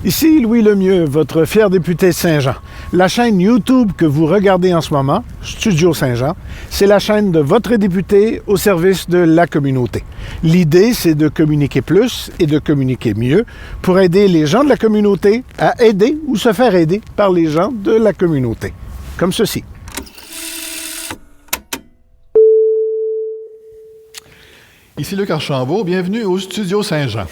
Ici Louis Lemieux, votre fier député de Saint-Jean. La chaîne YouTube que vous regardez en ce moment, Studio Saint-Jean, c'est la chaîne de votre député au service de la communauté. L'idée, c'est de communiquer plus et de communiquer mieux pour aider les gens de la communauté à aider ou se faire aider par les gens de la communauté. Comme ceci. Ici Luc Archambault, bienvenue au Studio Saint-Jean.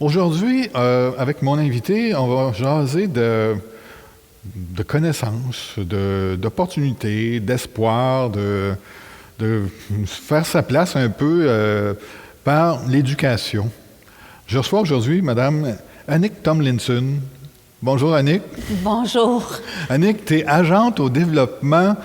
Aujourd'hui, avec mon invité, on va jaser de connaissances, d'opportunités, d'espoir, de faire sa place un peu par l'éducation. Je reçois aujourd'hui Mme Annick Tomlinson. Bonjour Annick. Bonjour. Annick, tu es agente au développement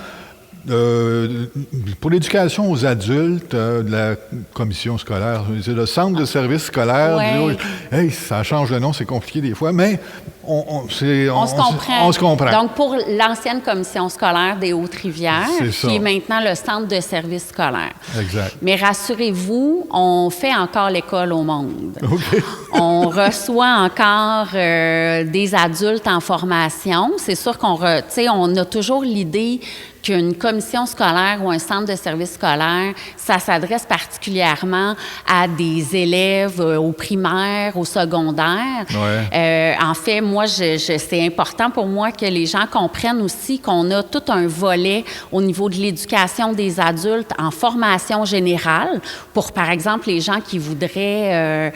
pour l'éducation aux adultes de la commission scolaire. C'est le centre de services scolaires. Ouais. Hey, ça change de nom, c'est compliqué des fois, mais on se comprend. Donc, pour l'ancienne commission scolaire des Hautes-Rivières, qui est maintenant le centre de services scolaires. Exact. Mais rassurez-vous, on fait encore l'école au monde. OK. On reçoit encore des adultes en formation. C'est sûr qu'on a toujours l'idée qu'une commission scolaire ou un centre de services scolaires, ça s'adresse particulièrement à des élèves au primaire, au secondaire. Ouais. En fait, moi, c'est important pour moi que les gens comprennent aussi qu'on a tout un volet au niveau de l'éducation des adultes en formation générale pour, par exemple, les gens qui voudraient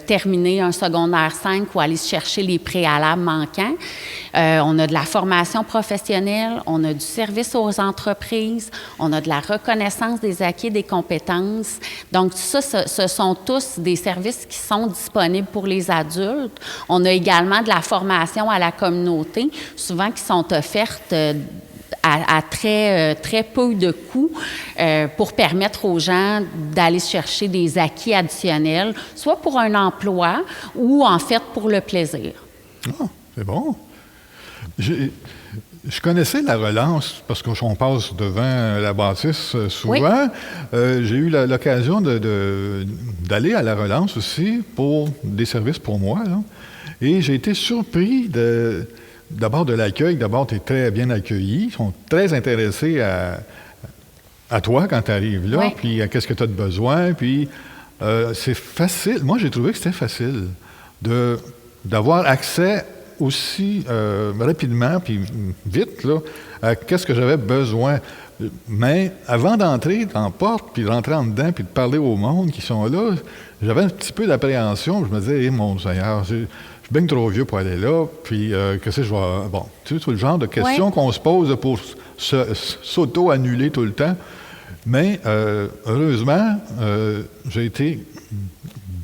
terminer un secondaire 5 ou aller chercher les préalables manquants. On a de la formation professionnelle, on a du service aux entreprises, on a de la reconnaissance des acquis des compétences. Donc, ça, ce sont tous des services qui sont disponibles pour les adultes. On a également de la formation à la communauté, souvent qui sont offertes à très peu de coûts pour permettre aux gens d'aller chercher des acquis additionnels, soit pour un emploi ou, en fait, pour le plaisir. Ah, c'est bon. Je connaissais la relance parce qu'on passe devant la bâtisse souvent. Oui. J'ai eu l'occasion d'aller à la relance aussi pour des services pour moi. Là. Et j'ai été surpris d'abord de l'accueil. D'abord, tu es très bien accueilli. Ils sont très intéressés à toi quand tu arrives là, oui. Puis à qu'est-ce que tu as de besoin. Puis c'est facile. Moi, j'ai trouvé que c'était facile d'avoir accès aussi rapidement puis vite là, à qu'est-ce que j'avais besoin. Mais avant d'entrer dans la porte, puis de rentrer en dedans, puis de parler au monde qui sont là, j'avais un petit peu d'appréhension. Je me disais, mon Seigneur, je suis bien trop vieux pour aller là, puis qu'est-ce que je vais... Bon, tu sais, tout le genre de questions qu'on se pose pour s'auto-annuler tout le temps. Mais heureusement, j'ai été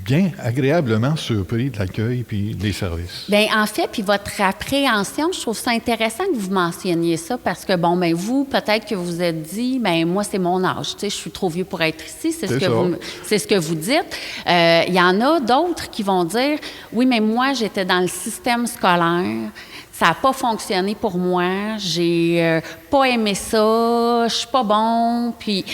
bien agréablement surpris de l'accueil puis des services. Bien, en fait, puis votre appréhension, je trouve ça intéressant que vous mentionniez ça parce que, bon, bien, vous, peut-être que vous êtes dit, bien, moi, c'est mon âge, tu sais, je suis trop vieux pour être ici, c'est ce que vous dites. Il y en a d'autres qui vont dire, oui, mais moi, j'étais dans le système scolaire, ça n'a pas fonctionné pour moi, j'ai pas aimé ça, je suis pas bon. Puis,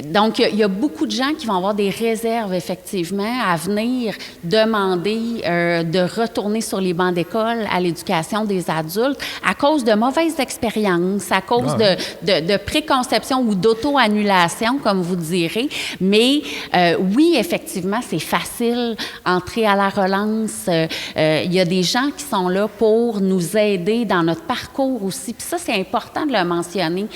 donc, il y a beaucoup de gens qui vont avoir des réserves, effectivement, à venir demander de retourner sur les bancs d'école à l'éducation des adultes à cause de mauvaises expériences, à cause de préconception ou d'auto-annulation, comme vous direz. Mais oui, effectivement, c'est facile entrer à la relance. Il y a des gens qui sont là pour nous aider dans notre parcours aussi. Puis ça, c'est important de le mentionner.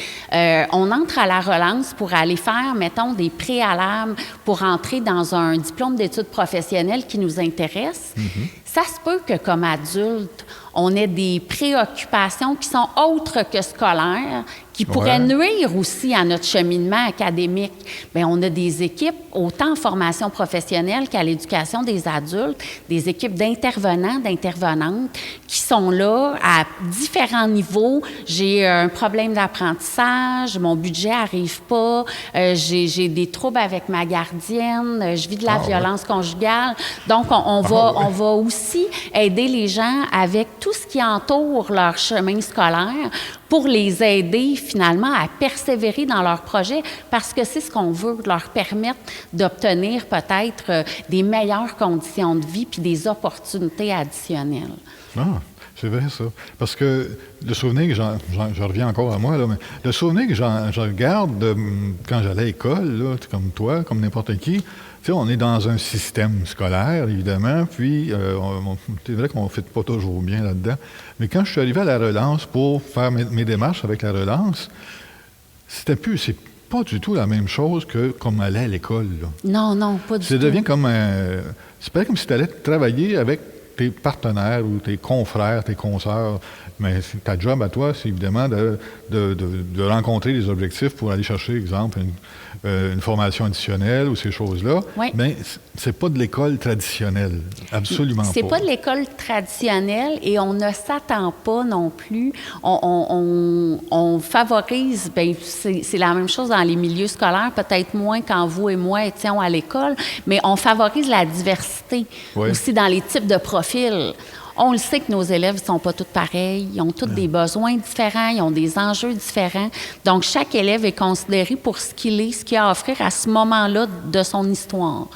On entre à la relance pour aller faire, mettons, des préalables pour entrer dans un diplôme d'études professionnelles qui nous intéresse. Mm-hmm. Ça se peut que, comme adulte, on ait des préoccupations qui sont autres que scolaires, qui pourraient nuire aussi à notre cheminement académique. Bien, on a des équipes, autant en formation professionnelle qu'à l'éducation des adultes, des équipes d'intervenants, d'intervenantes qui sont là à différents niveaux. J'ai un problème d'apprentissage, mon budget n'arrive pas, j'ai des troubles avec ma gardienne, je vis de la violence conjugale. Donc, on va aussi aider les gens avec tout ce qui entoure leur chemin scolaire pour les aider finalement à persévérer dans leur projet parce que c'est ce qu'on veut, leur permettre d'obtenir peut-être des meilleures conditions de vie puis des opportunités additionnelles. Ah, c'est vrai ça. Parce que le souvenir que je reviens encore à moi, là, mais le souvenir que je regarde quand j'allais à l'école, là, comme toi, comme n'importe qui, on est dans un système scolaire, évidemment, puis c'est vrai qu'on ne fait pas toujours bien là-dedans. Mais quand je suis arrivé à la relance pour faire mes démarches avec la relance, c'est pas du tout la même chose que comme aller à l'école. Là. Non, pas du tout. Ça devient comme c'est pas comme si tu allais travailler avec tes partenaires ou tes confrères, tes consoeurs. Mais ta job à toi, c'est évidemment de rencontrer les objectifs pour aller chercher, exemple, une formation additionnelle ou ces choses-là. Oui. Mais c'est pas de l'école traditionnelle. Absolument pas. C'est pas de l'école traditionnelle et on ne s'attend pas non plus. On favorise, bien, c'est la même chose dans les milieux scolaires, peut-être moins quand vous et moi étions à l'école, mais on favorise la diversité aussi dans les types de profils. On le sait que nos élèves ne sont pas tous pareils, ils ont tous des besoins différents, ils ont des enjeux différents. Donc, chaque élève est considéré pour ce qu'il est, ce qu'il a à offrir à ce moment-là de son histoire.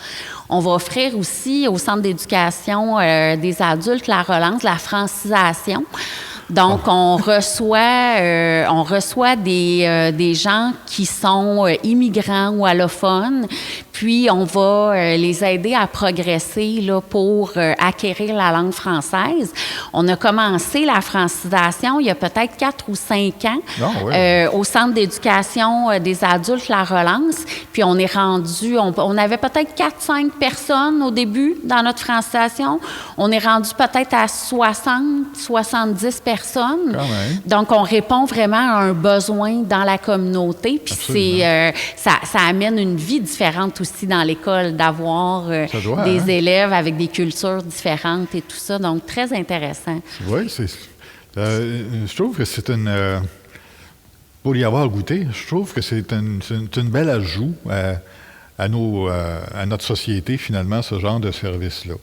On va offrir aussi au centre d'éducation des adultes la relance, la francisation. Donc, on reçoit des gens qui sont immigrants ou allophones, puis on va les aider à progresser là, pour acquérir la langue française. On a commencé la francisation il y a peut-être 4 ou 5 ans au centre d'éducation des adultes La Relance, puis on est rendu, on avait peut-être 4-5 personnes au début dans notre francisation. On est rendu peut-être à 60-70 personnes. Donc, on répond vraiment à un besoin dans la communauté. Puis ça amène une vie différente aussi dans l'école, d'avoir des élèves avec des cultures différentes et tout ça. Donc, très intéressant. Oui, je trouve que c'est pour y avoir goûté, je trouve que c'est une belle ajout à notre société, finalement, ce genre de service-là.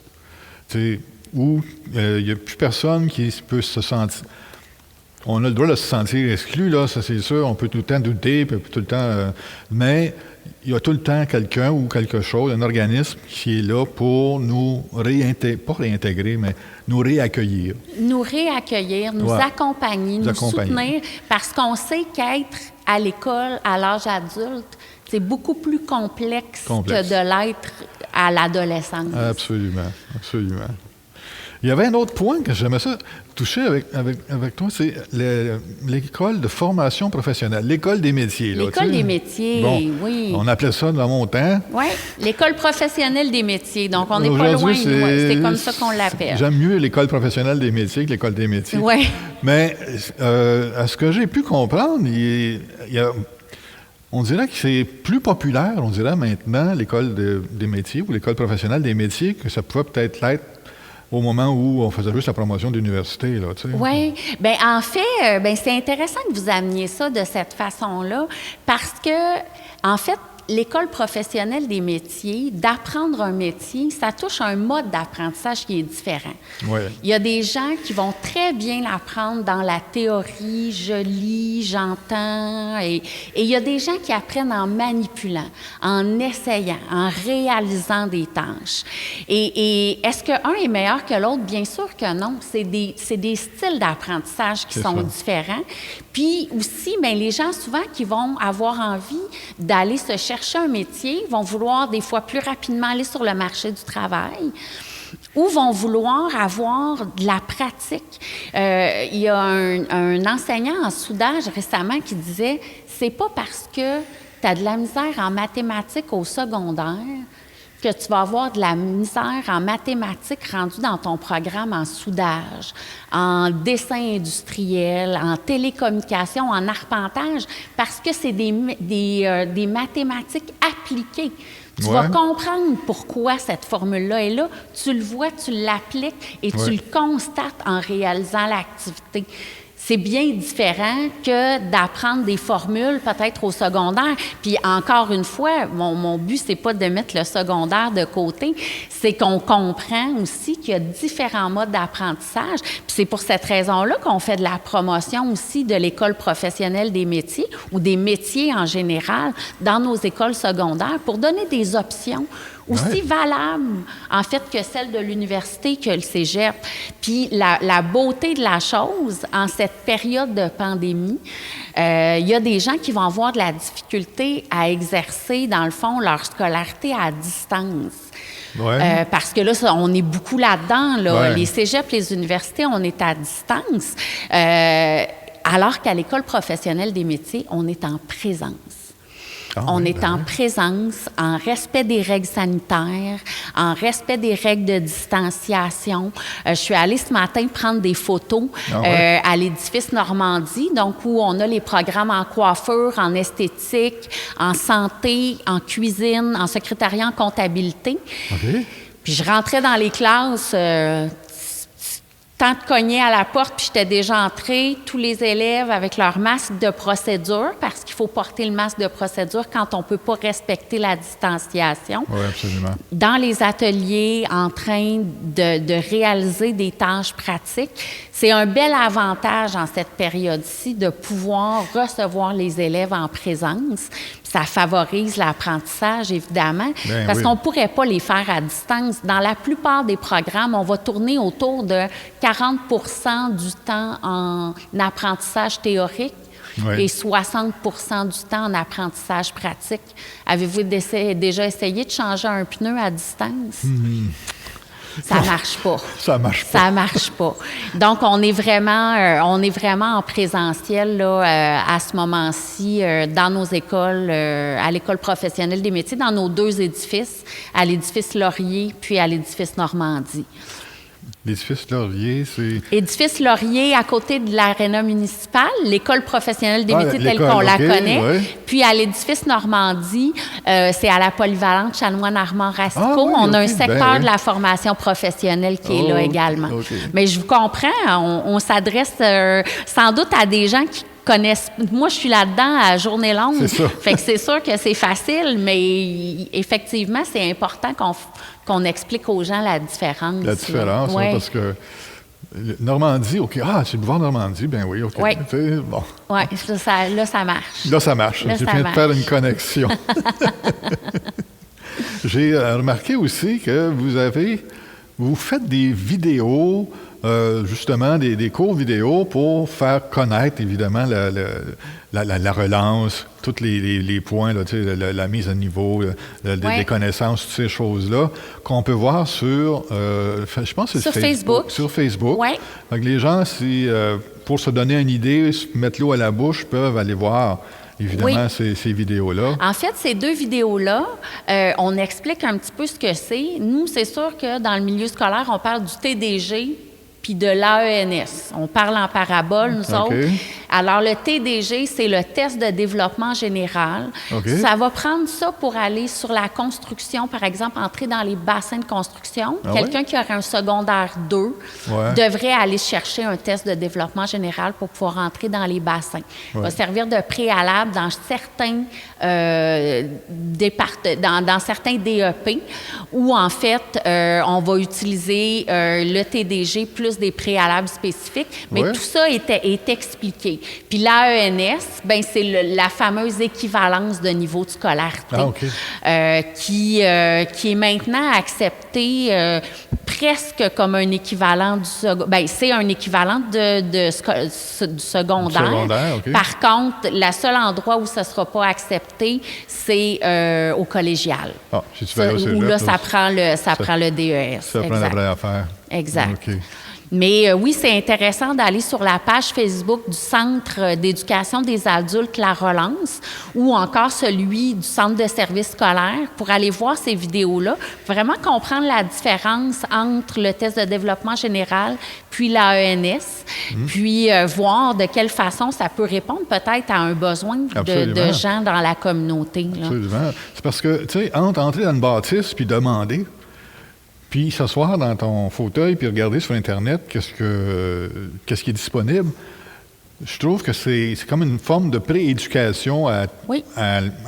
Où il n'y a plus personne qui peut se sentir... On a le droit de se sentir exclu, là, ça c'est sûr, on peut tout le temps douter, tout le temps... mais il y a tout le temps quelqu'un ou quelque chose, un organisme qui est là pour nous pas réintégrer, mais nous réaccueillir. Nous réaccueillir, nous accompagner, nous soutenir, parce qu'on sait qu'être à l'école à l'âge adulte, c'est beaucoup plus complexe. Que de l'être à l'adolescence. Absolument, absolument. Il y avait un autre point que j'aimais ça toucher avec toi, c'est l'école de formation professionnelle, l'école des métiers. L'école des métiers, oui. On appelait ça dans mon temps. Oui, l'école professionnelle des métiers. Donc, on n'est pas loin. C'est comme ça qu'on l'appelle. J'aime mieux l'école professionnelle des métiers que l'école des métiers. Oui. Mais à ce que j'ai pu comprendre, on dirait que c'est plus populaire, on dirait maintenant, l'école des métiers ou l'école professionnelle des métiers, que ça pouvait peut-être l'être au moment où on faisait juste la promotion d'université, là, tu sais. Oui. Bien, en fait, c'est intéressant que vous ameniez ça de cette façon-là parce que, en fait, l'école professionnelle des métiers, d'apprendre un métier, ça touche un mode d'apprentissage qui est différent. Ouais. Il y a des gens qui vont très bien l'apprendre dans la théorie, je lis, j'entends, et il y a des gens qui apprennent en manipulant, en essayant, en réalisant des tâches. Et est-ce qu'un est meilleur que l'autre? Bien sûr que non. C'est des styles d'apprentissage qui sont différents. Puis aussi, bien, les gens souvent qui vont avoir envie d'aller se chercher un métier, vont vouloir des fois plus rapidement aller sur le marché du travail ou vont vouloir avoir de la pratique. Il y a un enseignant en soudage récemment qui disait « c'est pas parce que tu as de la misère en mathématiques au secondaire que tu vas avoir de la misère en mathématiques rendue dans ton programme en soudage, en dessin industriel, en télécommunication, en arpentage, parce que c'est des mathématiques appliquées. Tu vas comprendre pourquoi cette formule-là est là. Tu le vois, tu l'appliques et tu le constates en réalisant l'activité. c'est bien différent que d'apprendre des formules peut-être au secondaire. Puis encore une fois, mon but, c'est pas de mettre le secondaire de côté, c'est qu'on comprend aussi qu'il y a différents modes d'apprentissage. Puis c'est pour cette raison-là qu'on fait de la promotion aussi de l'École professionnelle des métiers ou des métiers en général dans nos écoles secondaires pour donner des options aussi valables, en fait, que celles de l'université, que le cégep. Puis la beauté de la chose, en cette période de pandémie, il y a des gens qui vont avoir de la difficulté à exercer, dans le fond, leur scolarité à distance. Ouais. Parce que là, on est beaucoup là-dedans. Là. Ouais. Les cégeps, les universités, on est à distance. Alors qu'à l'École professionnelle des métiers, on est en présence. On est en présence, en respect des règles sanitaires, en respect des règles de distanciation. Je suis allée ce matin prendre des photos à l'édifice Normandie, donc où on a les programmes en coiffure, en esthétique, en santé, en cuisine, en secrétariat, en comptabilité. OK. Puis je rentrais dans les classes... Tant de cogner à la porte, puis j'étais déjà entrée, tous les élèves avec leur masque de procédure, parce qu'il faut porter le masque de procédure quand on ne peut pas respecter la distanciation. Oui, absolument. Dans les ateliers, en train de réaliser des tâches pratiques. C'est un bel avantage en cette période-ci de pouvoir recevoir les élèves en présence. Ça favorise l'apprentissage, évidemment, parce qu'on ne pourrait pas les faire à distance. Dans la plupart des programmes, on va tourner autour de 40 du temps en apprentissage théorique et 60 du temps en apprentissage pratique. Avez-vous déjà essayé de changer un pneu à distance? Ça marche pas. Ça marche pas. Ça marche pas. Donc, on est vraiment en présentiel là, à ce moment-ci dans nos écoles, à l'École professionnelle des métiers, dans nos deux édifices, à l'édifice Laurier puis à l'édifice Normandie. L'édifice Laurier, c'est... Édifice Laurier, à côté de l'aréna municipale, l'École professionnelle des métiers telle qu'on la connaît. Ouais. Puis à l'édifice Normandie, c'est à la polyvalente Chanoine-Armand-Racicot. On a un secteur de la formation professionnelle qui est là également. Mais je vous comprends, on s'adresse sans doute à des gens qui connaissent. Moi, je suis là-dedans à journée longue. C'est ça. Fait que c'est sûr que c'est facile, mais effectivement, c'est important qu'on explique aux gens la différence. La différence, ouais. Parce que Normandie, OK, c'est le boulevard Normandie, ben oui, OK. Oui. Bon. Oui, là, ça marche. Là, ça marche. Là, J'ai ça viens de marche. faire une connexion. J'ai remarqué aussi que vous faites des vidéos, justement, des cours vidéo pour faire connaître, évidemment, la relance, tous les points, là, la mise à niveau, des connaissances, toutes ces choses-là, qu'on peut voir sur, je pense que c'est sur Facebook. Sur Facebook. Oui. Donc, les gens, pour se donner une idée, se mettre l'eau à la bouche, peuvent aller voir évidemment ces vidéos-là. En fait, ces deux vidéos-là, on explique un petit peu ce que c'est. Nous, c'est sûr que dans le milieu scolaire, on parle du TDG puis de l'AENS. On parle en parabole, nous autres. Alors, le TDG, c'est le test de développement général. Ça va prendre ça pour aller sur la construction, par exemple, entrer dans les bassins de construction. Quelqu'un qui aurait un secondaire 2 devrait aller chercher un test de développement général pour pouvoir entrer dans les bassins. Il va servir de préalable dans certains dans certains DEP où, en fait, on va utiliser le TDG plus des préalables spécifiques, mais tout ça est expliqué. Puis l'AENS, ben c'est la fameuse équivalence de niveau de scolarité qui est maintenant acceptée presque comme un équivalent du secondaire. C'est un équivalent du secondaire. Par contre, le seul endroit où ça ne sera pas accepté, c'est au collégial. Si tu vas où là, ça prend le DES. Ça prend la vraie affaire. Exact. Mais oui, c'est intéressant d'aller sur la page Facebook du Centre d'éducation des adultes La Relance ou encore celui du Centre de services scolaires pour aller voir ces vidéos-là, vraiment comprendre la différence entre le test de développement général puis l'AENS, puis voir de quelle façon ça peut répondre peut-être à un besoin de gens dans la communauté. Là. Absolument. C'est parce que, tu sais, entre entrer dans une bâtisse puis demander, puis s'asseoir dans ton fauteuil puis regarder sur Internet qu'est-ce qui est disponible, je trouve que c'est comme une forme de prééducation à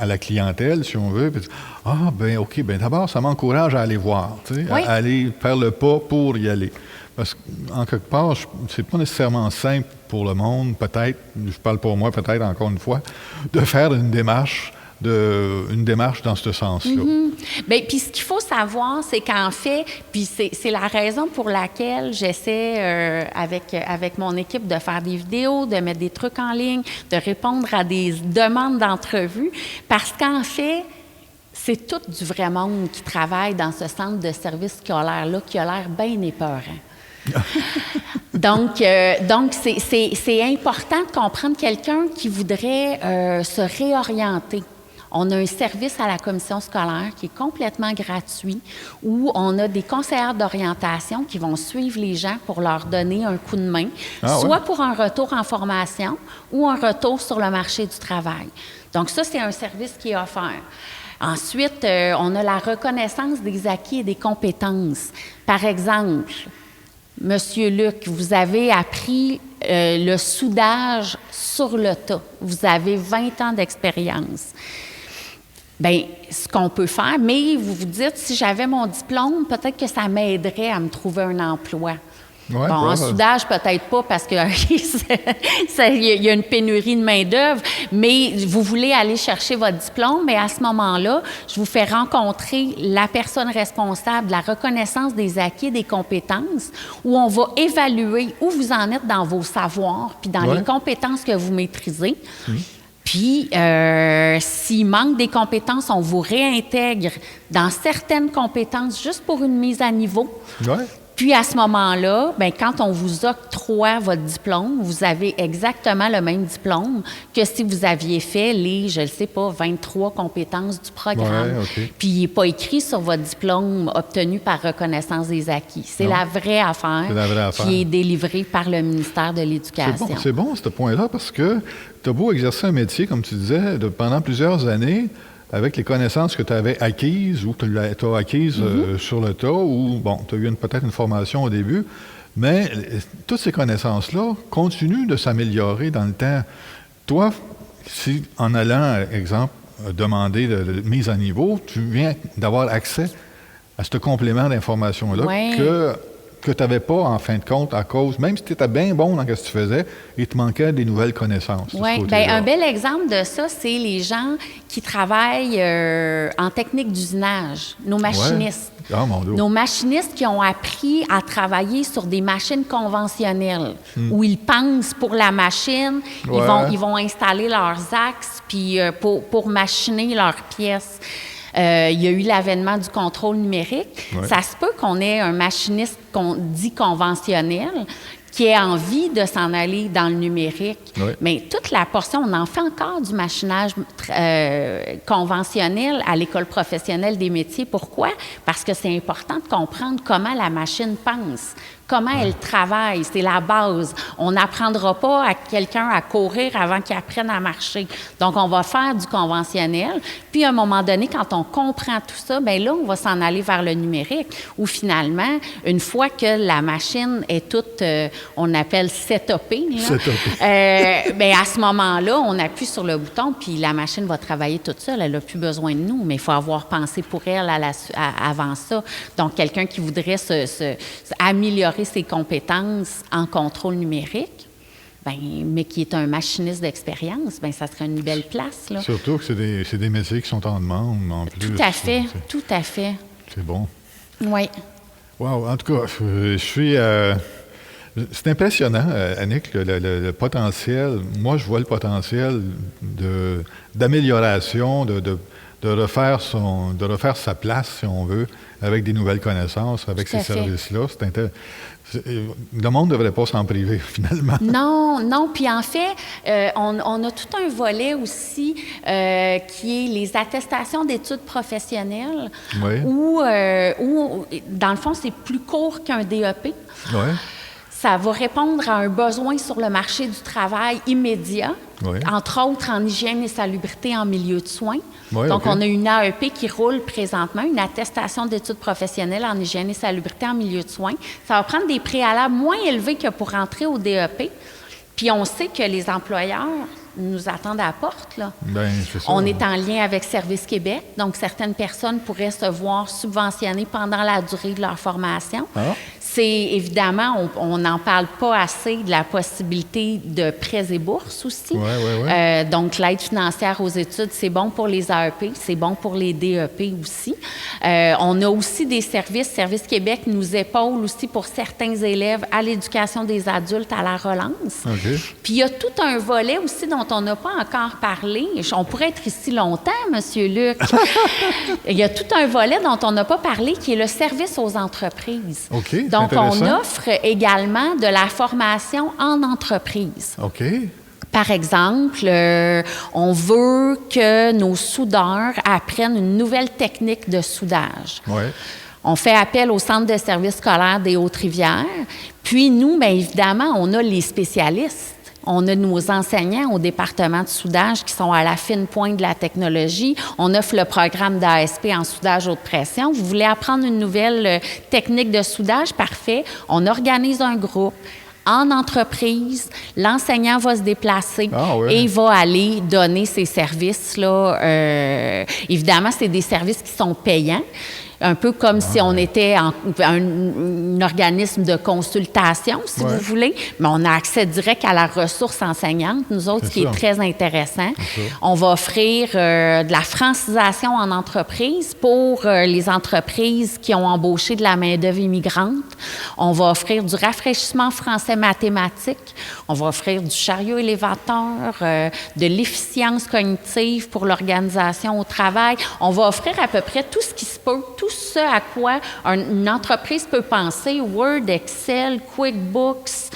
la clientèle, si on veut. Puis, OK, d'abord, ça m'encourage à aller voir, à aller faire le pas pour y aller. Parce qu'en quelque part, c'est pas nécessairement simple pour le monde, peut-être, je parle pour moi, peut-être encore une fois, de faire une démarche dans ce sens-là. Mm-hmm. Bien, puis ce qu'il faut savoir, c'est qu'en fait, puis c'est la raison pour laquelle j'essaie avec mon équipe de faire des vidéos, de mettre des trucs en ligne, de répondre à des demandes d'entrevue, parce qu'en fait, c'est tout du vrai monde qui travaille dans ce centre de service scolaire-là qui a l'air bien épeurant. Donc, c'est important de comprendre quelqu'un qui voudrait se réorienter. On a un service à la commission scolaire qui est complètement gratuit, où on a des conseillères d'orientation qui vont suivre les gens pour leur donner un coup de main, soit pour un retour en formation ou un retour sur le marché du travail. Donc ça, c'est un service qui est offert. Ensuite, on a la reconnaissance des acquis et des compétences. Par exemple, Monsieur Luc, vous avez appris le soudage sur le tas. Vous avez 20 ans d'expérience. Bien, ce qu'on peut faire, mais vous vous dites, si j'avais mon diplôme, peut-être que ça m'aiderait à me trouver un emploi. Ouais, en soudage, peut-être pas, parce qu'il y a une pénurie de main-d'œuvre, mais vous voulez aller chercher votre diplôme, mais à ce moment-là, je vous fais rencontrer la personne responsable de la reconnaissance des acquis et des compétences, où on va évaluer où vous en êtes dans vos savoirs, puis dans les compétences que vous maîtrisez. Puis, s'il manque des compétences, on vous réintègre dans certaines compétences juste pour une mise à niveau. Puis, à ce moment-là, bien, quand on vous octroie votre diplôme, vous avez exactement le même diplôme que si vous aviez fait les, je ne sais pas, 23 compétences du programme. Puis, il n'est pas écrit sur votre diplôme obtenu par reconnaissance des acquis. C'est la vraie affaire qui est délivrée par le ministère de l'Éducation. C'est bon, ce point-là, parce que tu as beau exercer un métier, comme tu disais, pendant plusieurs années, avec les connaissances que tu avais acquises ou que tu as acquises sur le tas, ou, tu as eu peut-être une formation au début, mais toutes ces connaissances-là continuent de s'améliorer dans le temps. Toi, si en allant, exemple, demander de mise à niveau, tu viens d'avoir accès à ce complément d'information-là que tu n'avais pas, en fin de compte, à cause, même si tu étais bien bon dans ce que tu faisais, il te manquait des nouvelles connaissances. Oui, bien, un bel exemple de ça, c'est les gens qui travaillent en technique d'usinage, nos machinistes. Ah, mon Dieu. Nos machinistes qui ont appris à travailler sur des machines conventionnelles, où ils pensent pour la machine, ils vont installer leurs axes puis pour machiner leurs pièces. Il y a eu l'avènement du contrôle numérique. Ça se peut qu'on ait un machiniste qu'on dit conventionnel qui ait envie de s'en aller dans le numérique. Mais toute la portion, on en fait encore du machinage conventionnel à l'École professionnelle des métiers. Pourquoi? Parce que c'est important de comprendre comment la machine pense. Comment elle travaille, c'est la base. On n'apprendra pas à quelqu'un à courir avant qu'il apprenne à marcher. Donc, on va faire du conventionnel. Puis, à un moment donné, quand on comprend tout ça, bien là, on va s'en aller vers le numérique, où finalement, une fois que la machine est toute, on appelle setupée, bien, à ce moment-là, on appuie sur le bouton, puis la machine va travailler toute seule. Elle n'a plus besoin de nous, mais il faut avoir pensé pour elle avant ça. Donc, quelqu'un qui voudrait améliorer ses compétences en contrôle numérique, mais qui est un machiniste d'expérience, ça serait une belle place. Là. Surtout que c'est des métiers qui sont en demande en plus. Tout à fait, tout à fait. C'est bon. Oui. Wow, en tout cas, je suis... c'est impressionnant, Annick, le potentiel. Moi, je vois le potentiel d'amélioration, de refaire sa place, si on veut, avec des nouvelles connaissances, avec ces services-là. Le monde ne devrait pas s'en priver, finalement. Non. Puis en fait, on a tout un volet aussi qui est les attestations d'études professionnelles, où, dans le fond, c'est plus court qu'un DEP. Ça va répondre à un besoin sur le marché du travail immédiat, entre autres en hygiène et salubrité en milieu de soins. Donc, on a une AEP qui roule présentement, une attestation d'études professionnelles en hygiène et salubrité en milieu de soins. Ça va prendre des préalables moins élevés que pour entrer au DEP. Puis on sait que les employeurs nous attendent à la porte, là. Bien, c'est ça. On est en lien avec Service Québec, donc certaines personnes pourraient se voir subventionnées pendant la durée de leur formation. Ah. C'est évidemment, on n'en parle pas assez de la possibilité de prêts et bourses aussi. Ouais. Donc, l'aide financière aux études, c'est bon pour les AEP, c'est bon pour les DEP aussi. On a aussi des services. Service Québec nous épaule aussi pour certains élèves à l'éducation des adultes à la relance. OK. Puis, il y a tout un volet aussi dont on n'a pas encore parlé. On pourrait être ici longtemps, M. Luc. Il y a tout un volet dont on n'a pas parlé qui est le service aux entreprises. OK. Donc, on intéressant. offre également de la formation en entreprise. OK. Par exemple, on veut que nos soudeurs apprennent une nouvelle technique de soudage. Oui. On fait appel au Centre de services scolaires des Hautes-Rivières. Puis nous, bien évidemment, on a les spécialistes. On a nos enseignants au département de soudage qui sont à la fine pointe de la technologie. On offre le programme d'ASP en soudage haute pression. Vous voulez apprendre une nouvelle technique de soudage? Parfait. On organise un groupe en entreprise. L'enseignant va se déplacer et va aller donner ses services-là. Évidemment, c'est des services qui sont payants. Un peu comme si on était un organisme de consultation, si vous voulez, mais on a accès direct à la ressource enseignante, nous autres, ce qui est très intéressant. On va offrir de la francisation en entreprise pour les entreprises qui ont embauché de la main-d'œuvre immigrante. On va offrir du rafraîchissement français-mathématiques. On va offrir du chariot élévateur, de l'efficience cognitive pour l'organisation au travail. On va offrir à peu près tout ce qui se peut, tout ce à quoi une entreprise peut penser, Word, Excel, QuickBooks,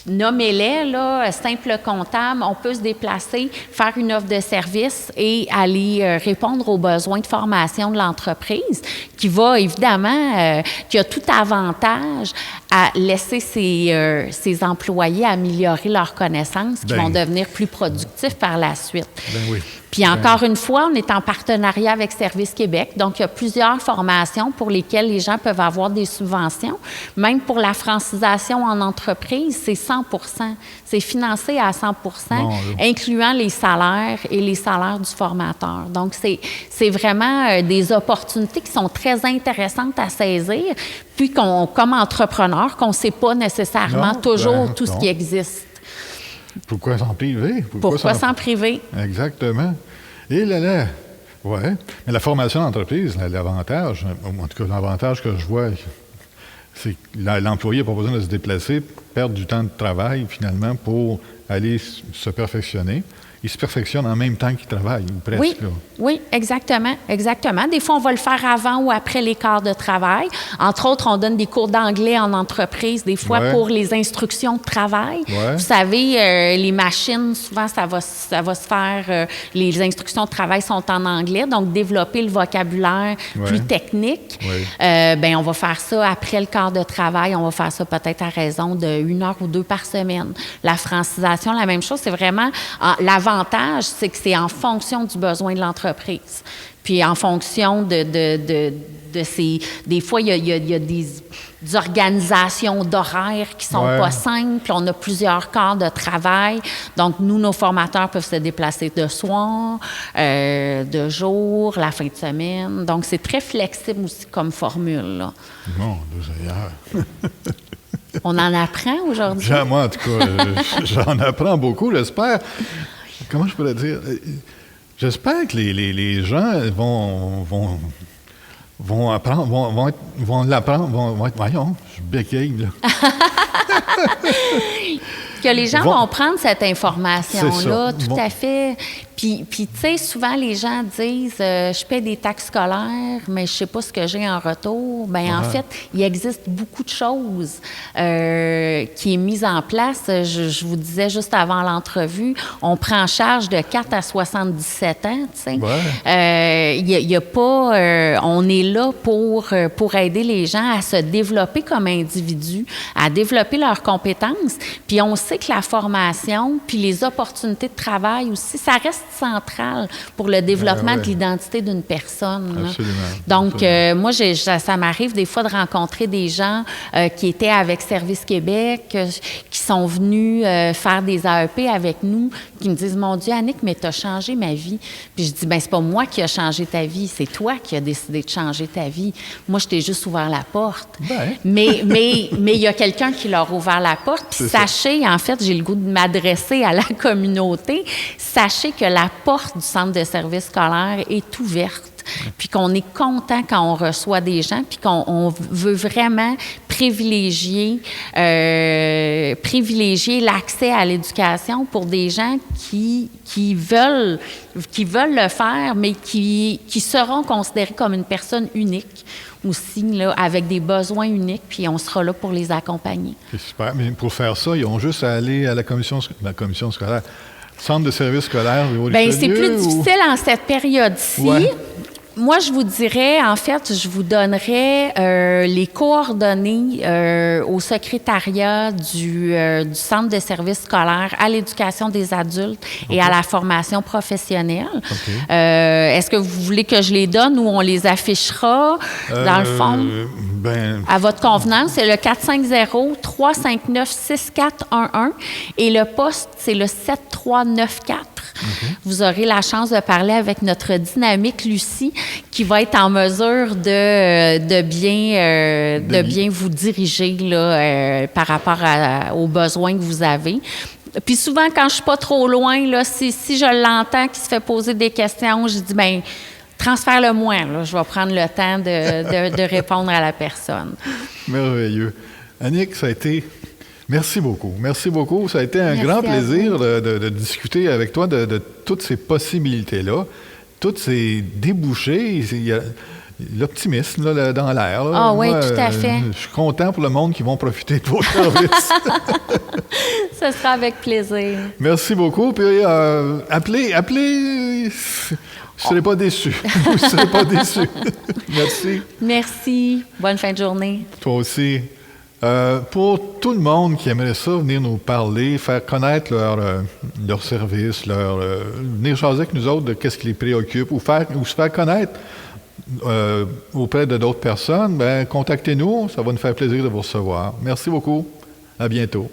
nommez-les, là, simple comptable, on peut se déplacer, faire une offre de service et aller répondre aux besoins de formation de l'entreprise qui va évidemment, qui a tout avantage à laisser ses employés améliorer leurs connaissances, qui vont devenir plus productifs par la suite. Oui. Puis encore une fois, on est en partenariat avec Service Québec. Donc, il y a plusieurs formations pour lesquelles les gens peuvent avoir des subventions. Même pour la francisation en entreprise, c'est 100 %. C'est financé à 100 %, incluant les salaires et les salaires du formateur. Donc, c'est vraiment des opportunités qui sont très intéressantes à saisir, puis comme entrepreneur, qu'on ne sait pas nécessairement toujours tout ce qui existe. Pourquoi s'en priver? Pourquoi s'en priver? Exactement. Et là, ouais. Mais la formation d'entreprise, l'avantage, en tout cas, l'avantage que je vois, c'est que l'employé n'a pas besoin de se déplacer, perdre du temps de travail, finalement, pour aller se perfectionner. Il se perfectionne en même temps qu'il travaille, ou presque. Oui, là. oui, exactement, exactement. Des fois, on va le faire avant ou après les quarts de travail. Entre autres, on donne des cours d'anglais en entreprise, des fois pour les instructions de travail. Ouais. Vous savez, les machines, souvent, ça va se faire... les instructions de travail sont en anglais, donc développer le vocabulaire plus technique. Bien, on va faire ça après le quart de travail. On va faire ça peut-être à raison d'1 heure ou 2 par semaine. La francisation, la même chose, c'est vraiment... L'avantage, c'est que c'est en fonction du besoin de l'entreprise. Puis en fonction de ces... Des fois, il y a des organisations d'horaires qui sont pas simples. On a plusieurs quarts de travail. Donc, nous, nos formateurs peuvent se déplacer de soir, de jour, la fin de semaine. Donc, c'est très flexible aussi comme formule, là. Bon, d'ailleurs. On en apprend aujourd'hui? Moi, en tout cas, j'en apprends beaucoup, j'espère. Comment je pourrais dire? J'espère que les gens vont apprendre, vont l'apprendre, vont être... Voyons, je béquille, là. Que les gens vont prendre cette information-là, tout à fait. Puis tu sais, souvent, les gens disent je paie des taxes scolaires, mais je ne sais pas ce que j'ai en retour. Bien, en fait, il existe beaucoup de choses qui est mise en place. Je vous disais juste avant l'entrevue, on prend en charge de 4 à 77 ans, tu sais. Y a pas... on est là pour aider les gens à se développer comme individus, à développer leurs compétences. Puis on sait que la formation, puis les opportunités de travail aussi, ça reste centrale pour le développement de l'identité d'une personne. Là. Absolument. Donc, Absolument. moi, ça m'arrive des fois de rencontrer des gens qui étaient avec Service Québec, qui sont venus faire des AEP avec nous, qui me disent « Mon Dieu, Annick, mais tu as changé ma vie. » Puis je dis « Bien, c'est pas moi qui a changé ta vie, c'est toi qui as décidé de changer ta vie. Moi, je t'ai juste ouvert la porte. Ben. » Mais il y a quelqu'un qui leur a ouvert la porte. Puis sachez, en fait, j'ai le goût de m'adresser à la communauté, sachez que la porte du centre de services scolaires est ouverte. Puis qu'on est content quand on reçoit des gens, puis qu'on veut vraiment privilégier l'accès à l'éducation pour des gens qui veulent le faire, mais qui seront considérés comme une personne unique aussi, là, avec des besoins uniques, puis on sera là pour les accompagner. C'est super. Mais pour faire ça, ils ont juste à aller à la commission scolaire. Centre de services scolaires au Bien, c'est plus difficile en cette période-ci. Ouais. Moi, je vous dirais, en fait, je vous donnerais les coordonnées au secrétariat du Centre de services scolaires à l'éducation des adultes et à la formation professionnelle. Okay. Est-ce que vous voulez que je les donne ou on les affichera, dans le fond? À votre convenance, c'est le 450-359-6411 et le poste, c'est le 7394. Okay. Vous aurez la chance de parler avec notre dynamique Lucie qui va être en mesure de bien vous diriger là, par rapport aux besoins que vous avez. Puis souvent, quand je suis pas trop loin, là, si je l'entends qui se fait poser des questions, je dis, bien, transfère-le-moi. Là, je vais prendre le temps de répondre à la personne. Merveilleux. Annick, ça a été... Merci beaucoup. Merci beaucoup. Ça a été un grand plaisir de discuter avec toi de toutes ces possibilités-là, toutes ces débouchés. Il y a l'optimisme là, dans l'air. Là. Ah oui, tout à fait. Je suis content pour le monde qui vont profiter de vos services. Ce sera avec plaisir. Merci beaucoup. Puis appelez. Vous ne serez pas déçus. Vous ne serez pas déçus. Merci. Merci. Bonne fin de journée. Toi aussi. Pour tout le monde qui aimerait ça, venir nous parler, faire connaître leur service, venir jaser avec nous autres de qu'est-ce qui les préoccupe ou se faire connaître auprès de d'autres personnes, contactez-nous, ça va nous faire plaisir de vous recevoir. Merci beaucoup. À bientôt.